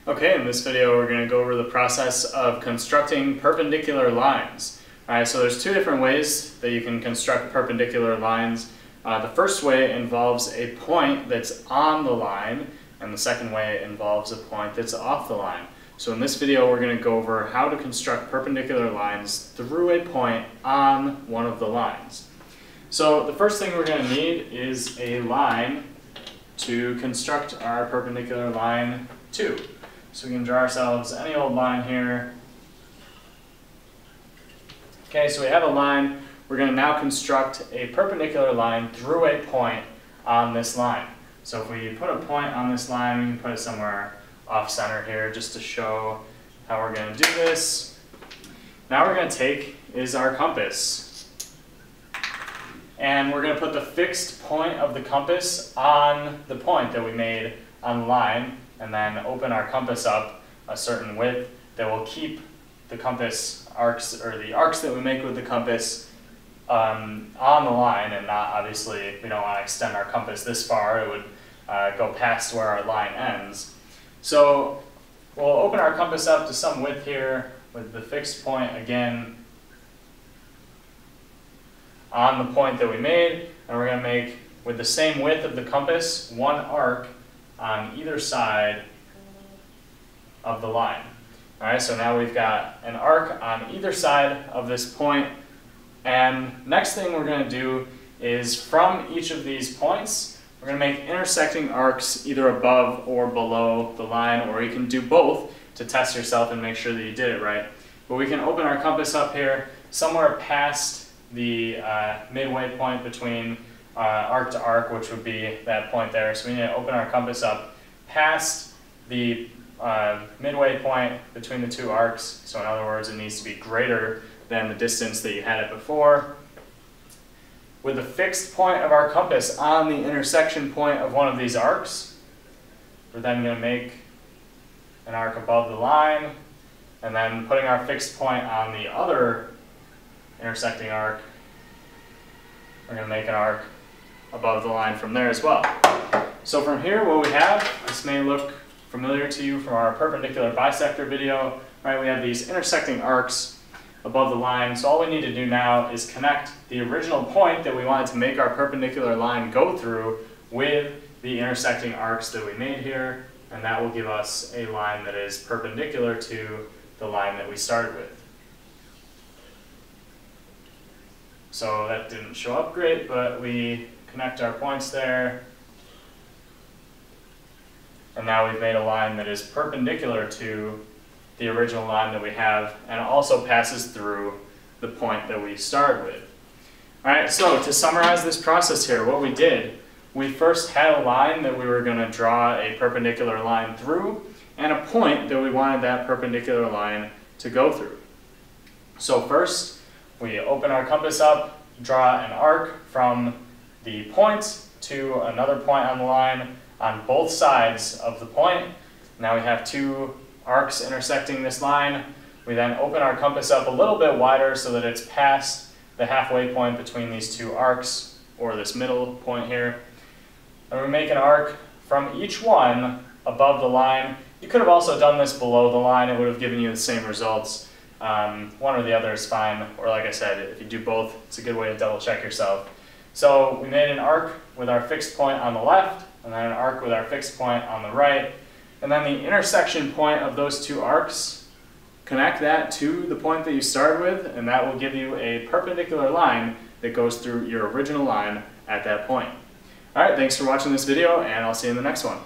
Okay, in this video we're going to go over the process of constructing perpendicular lines. Alright, so there's two different ways that you can construct perpendicular lines. The first way involves a point that's on the line, and the second way involves a point that's off the line. So in this video we're going to go over how to construct perpendicular lines through a point on one of the lines. So the first thing we're going to need is a line to construct our perpendicular line to. So we can draw ourselves any old line here. Okay, so we have a line. We're going to now construct a perpendicular line through a point on this line. So if we put a point on this line, we can put it somewhere off center here just to show how we're going to do this. Now we're going to take is our compass. And we're going to put the fixed point of the compass on the point that we made on the line, and then open our compass up a certain width that will keep the compass arcs, or the arcs that we make with the compass on the line, and not, obviously, we don't want to extend our compass this far. It would go past where our line ends. So we'll open our compass up to some width here with the fixed point again on the point that we made, and we're going to make, with the same width of the compass, one arc on either side of the line. Alright, so now we've got an arc on either side of this point, and next thing we're going to do is from each of these points, we're going to make intersecting arcs either above or below the line, or you can do both to test yourself and make sure that you did it right. But we can open our compass up here somewhere past the midway point between arc to arc, which would be that point there. So we need to open our compass up past the midway point between the two arcs. So in other words, it needs to be greater than the distance that you had it before. With the fixed point of our compass on the intersection point of one of these arcs, we're then going to make an arc above the line, and then putting our fixed point on the other intersecting arc, we're going to make an arc above the line from there as well. So from here, what we have, this may look familiar to you from our perpendicular bisector video, right? We have these intersecting arcs above the line. So all we need to do now is connect the original point that we wanted to make our perpendicular line go through with the intersecting arcs that we made here, and that will give us a line that is perpendicular to the line that we started with. So that didn't show up great, but we connect our points there, and now we've made a line that is perpendicular to the original line that we have, and also passes through the point that we started with. Alright, so to summarize this process here, what we did, we first had a line that we were going to draw a perpendicular line through, and a point that we wanted that perpendicular line to go through. So first, we open our compass up, draw an arc from the point to another point on the line on both sides of the point. Now we have two arcs intersecting this line. We then open our compass up a little bit wider so that it's past the halfway point between these two arcs, or this middle point here. And we make an arc from each one above the line. You could have also done this below the line. It would have given you the same results. One or the other is fine, or like I said, if you do both, it's a good way to double check yourself. So we made an arc with our fixed point on the left, and then an arc with our fixed point on the right, and then the intersection point of those two arcs, connect that to the point that you started with, and that will give you a perpendicular line that goes through your original line at that point. Alright, thanks for watching this video, and I'll see you in the next one.